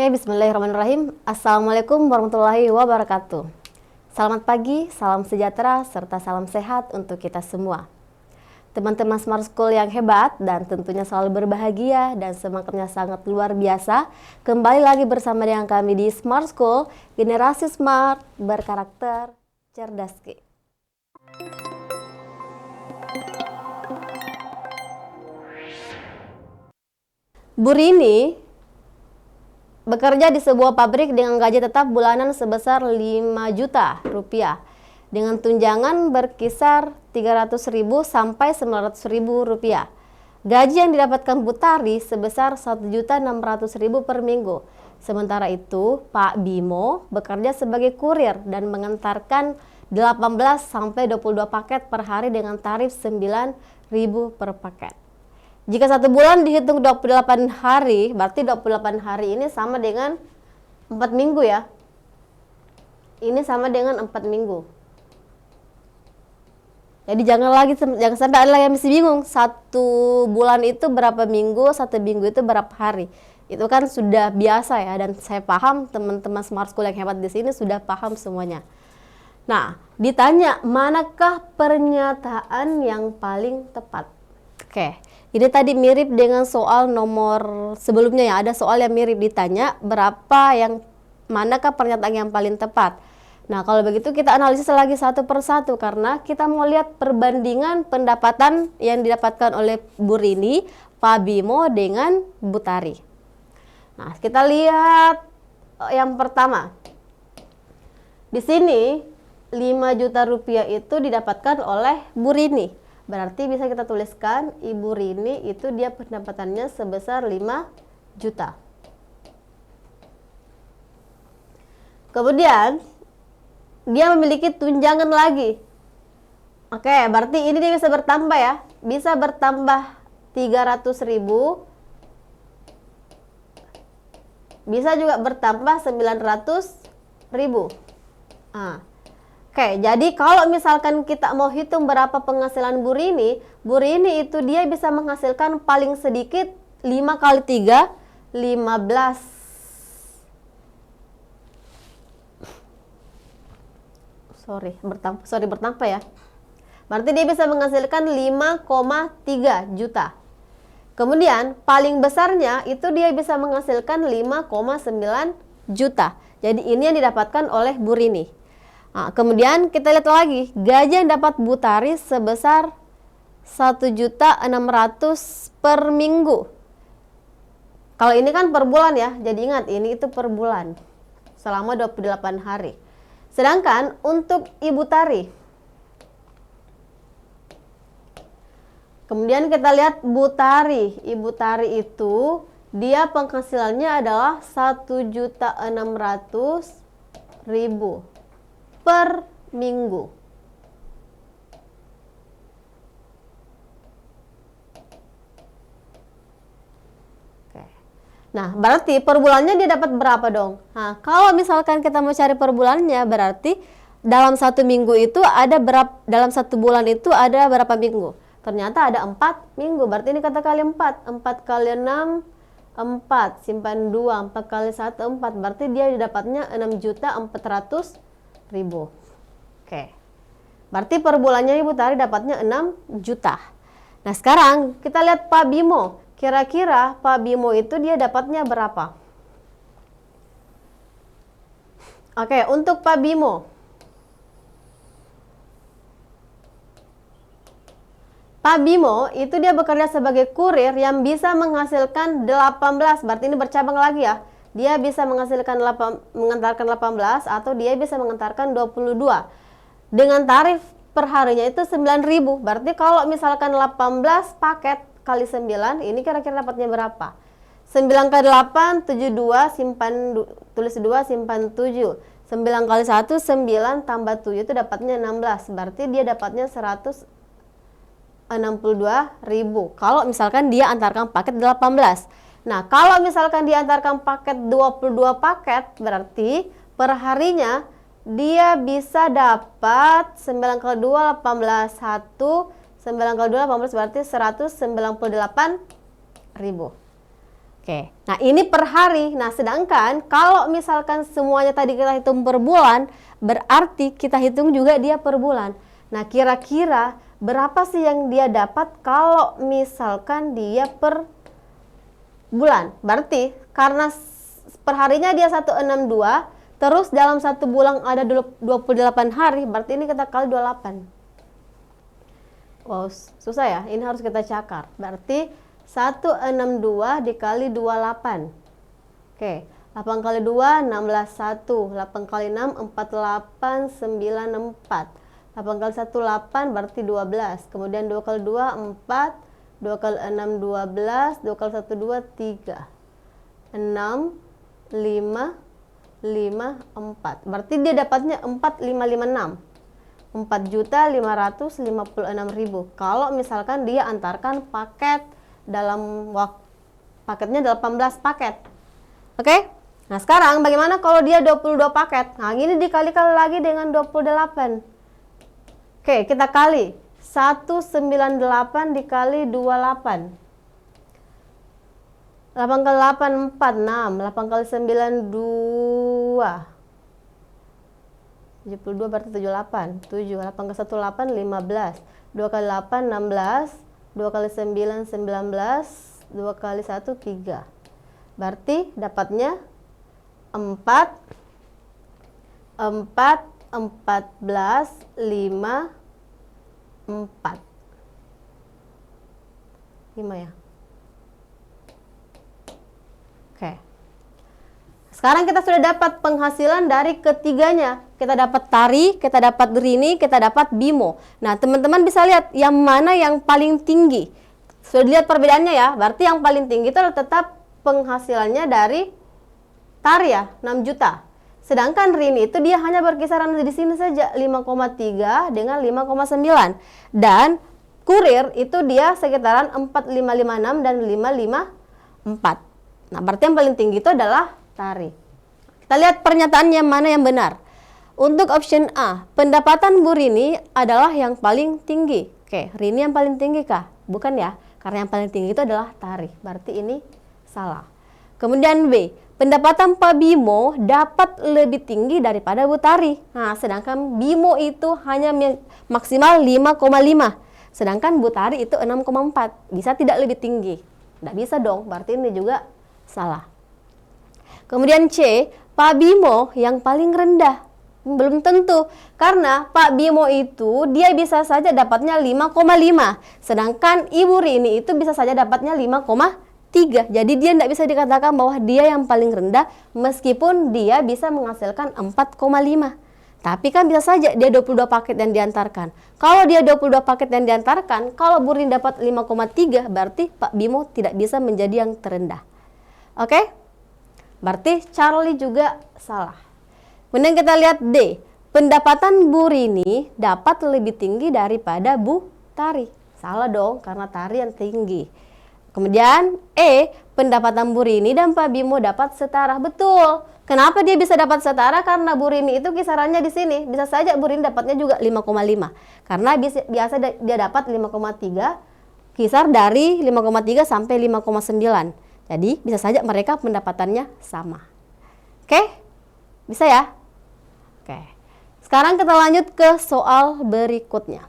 Oke, bismillahirrahmanirrahim. Assalamualaikum warahmatullahi wabarakatuh. Selamat pagi, salam sejahtera, serta salam sehat untuk kita semua. Teman-teman Smart School yang hebat dan tentunya selalu berbahagia dan semangatnya sangat luar biasa. Kembali lagi bersama dengan kami di Smart School, generasi smart, berkarakter, cerdas. Bu Rini bekerja di sebuah pabrik dengan gaji tetap bulanan sebesar 5 juta rupiah dengan tunjangan berkisar 300.000 sampai 900.000 rupiah. Gaji yang didapatkan Bu Tari sebesar 1.600.000 per minggu. Sementara itu, Pak Bimo bekerja sebagai kurir dan mengantarkan 18 sampai 22 paket per hari dengan tarif 9.000 per paket. Jika satu bulan dihitung 28 hari, berarti 28 hari ini sama dengan 4 minggu ya. Ini sama dengan 4 minggu. Jadi jangan sampai ada yang masih bingung. Satu bulan itu berapa minggu, satu minggu itu berapa hari. Itu kan sudah biasa ya, dan saya paham teman-teman Smart School yang hebat di sini sudah paham semuanya. Nah, ditanya manakah pernyataan yang paling tepat? Oke. Ini tadi mirip dengan soal nomor sebelumnya ya, ada soal yang mirip ditanya manakah pernyataan yang paling tepat. Nah, kalau begitu kita analisis lagi satu persatu karena kita mau lihat perbandingan pendapatan yang didapatkan oleh Bu Rini, Pak Bimo dengan Bu Tari. Nah, kita lihat yang pertama. Di sini 5 juta rupiah itu didapatkan oleh Bu Rini. Berarti bisa kita tuliskan Ibu Rini itu dia pendapatannya sebesar 5 juta. Kemudian dia memiliki tunjangan lagi. Oke, berarti ini dia bisa bertambah ya. Bisa bertambah 300.000. Bisa juga bertambah 900.000. Oke, jadi kalau misalkan kita mau hitung berapa penghasilan Bu Rini itu dia bisa menghasilkan paling sedikit 5 kali 3, 15. Bertambah ya. Berarti dia bisa menghasilkan 5,3 juta. Kemudian paling besarnya itu dia bisa menghasilkan 5,9 juta. Jadi ini yang didapatkan oleh Bu Rini. Nah, kemudian kita lihat lagi gaji yang dapat Bu Tari sebesar 1.600.000 per minggu. Kalau ini kan per bulan ya, jadi ingat ini itu per bulan selama 28 hari. Sedangkan untuk Ibu Tari, kemudian kita lihat Bu Tari. Ibu Tari itu dia penghasilannya adalah 1.600.000 per minggu. Oke. Nah, berarti per bulannya dia dapat berapa dong? Nah, kalau misalkan kita mau cari per bulannya, berarti dalam satu minggu itu dalam satu bulan itu ada berapa minggu? Ternyata ada 4 minggu. Berarti ini kata kali 4. 4 kali 6, 4. Simpan 2. 4 kali 1, 4. Berarti dia dapatnya 6.400.000. Oke. Berarti per bulannya Ibu Tari dapatnya 6 juta. Nah, sekarang kita lihat Pak Bimo. Kira-kira Pak Bimo itu dia dapatnya berapa? Oke, untuk Pak Bimo. Pak Bimo itu dia bekerja sebagai kurir yang bisa menghasilkan 18. Berarti ini bercabang lagi ya. Dia bisa mengantarkan 18 atau dia bisa mengantarkan 22 dengan tarif per harinya itu 9.000. Berarti kalau misalkan 18 paket kali 9, ini kira-kira dapatnya berapa? 9 kali 8, 72, tulis 2, simpan 7. 9 kali 1, 9 tambah 7 itu dapatnya 16. Berarti dia dapatnya 162.000 kalau misalkan dia antarkan paket 18. Nah, kalau misalkan diantarkan paket 22 paket, berarti per harinya dia bisa dapat 9 kali 2, 18, 1, 9 kali 2, 18, berarti 198.000. Oke, nah ini per hari. Nah, sedangkan kalau misalkan semuanya tadi kita hitung per bulan, berarti kita hitung juga dia per bulan. Nah, kira-kira berapa sih yang dia dapat kalau misalkan dia per bulan? Berarti karena per harinya dia 162, terus dalam satu bulan ada 28 hari, berarti ini kita kali 28. Wow, susah ya, ini harus kita cakar. Berarti 162 dikali 28. Oke, 8 kali 2, 16, 1. 8 kali 6, 48, 9, 4. 8 kali 1, 8, berarti 12. Kemudian 2 kali 2, 4. 2 kali 6, 12. 2 kali 1, 2, 3. 6, 5, 5, 4. Berarti dia dapatnya 4556. 4.556.000. Kalau misalkan dia antarkan paket dalam paketnya 18 paket. Oke? Nah, sekarang bagaimana kalau dia 22 paket? Nah, ini dikali-kali lagi dengan 28. Oke, kita kali. 198 dikali 28. 8 kali 8, 4, 6. 8 kali 9, 2. 72 berarti 78. 7. 8 kali 1, 8, 15. 2 kali 8, 16. 2 kali 9, 19. 2 kali 1, 3. Berarti dapatnya 4, 14, 5, 4. 5 ya. Oke. Sekarang kita sudah dapat penghasilan dari ketiganya. Kita dapat Tari, kita dapat Rini, kita dapat Bimo. Nah, teman-teman bisa lihat yang mana yang paling tinggi. Sudah dilihat perbedaannya ya. Berarti yang paling tinggi itu tetap penghasilannya dari Tari ya, 6 juta. Sedangkan Rini itu dia hanya berkisaran di sini saja, 5,3 dengan 5,9. Dan Kurir itu dia sekitaran 4.556 dan 554. Nah, berarti yang paling tinggi itu adalah Tari. Kita lihat pernyataannya mana yang benar. Untuk option A, pendapatan Bu Rini adalah yang paling tinggi. Oke, Rini yang paling tinggi kah? Bukan ya, karena yang paling tinggi itu adalah Tari. Berarti ini salah. Kemudian B, pendapatan Pak Bimo dapat lebih tinggi daripada Bu Tari. Nah, sedangkan Bimo itu hanya maksimal 5,5. Sedangkan Bu Tari itu 6,4. Bisa tidak lebih tinggi? Tidak bisa dong, berarti ini juga salah. Kemudian C, Pak Bimo yang paling rendah. Belum tentu, karena Pak Bimo itu dia bisa saja dapatnya 5,5. Sedangkan Ibu Rini itu bisa saja dapatnya 5,3. Jadi dia tidak bisa dikatakan bahwa dia yang paling rendah meskipun dia bisa menghasilkan 4,5. Tapi kan bisa saja dia 22 paket yang diantarkan. Kalau dia 22 paket yang diantarkan, kalau Bu Rini dapat 5,3, berarti Pak Bimo tidak bisa menjadi yang terendah. Oke? Berarti Charlie juga salah. Kemudian kita lihat D. Pendapatan Bu Rini dapat lebih tinggi daripada Bu Tari. Salah dong, karena Tari yang tinggi. Kemudian E. Pendapatan Bu Rini dan Pak Bimo dapat setara. Betul. Kenapa dia bisa dapat setara? Karena Bu Rini itu kisarannya di sini. Bisa saja Bu Rini dapatnya juga 5,5. Karena biasa dia dapat 5,3. Kisar dari 5,3 sampai 5,9. Jadi bisa saja mereka pendapatannya sama. Oke? Bisa ya? Oke. Sekarang kita lanjut ke soal berikutnya.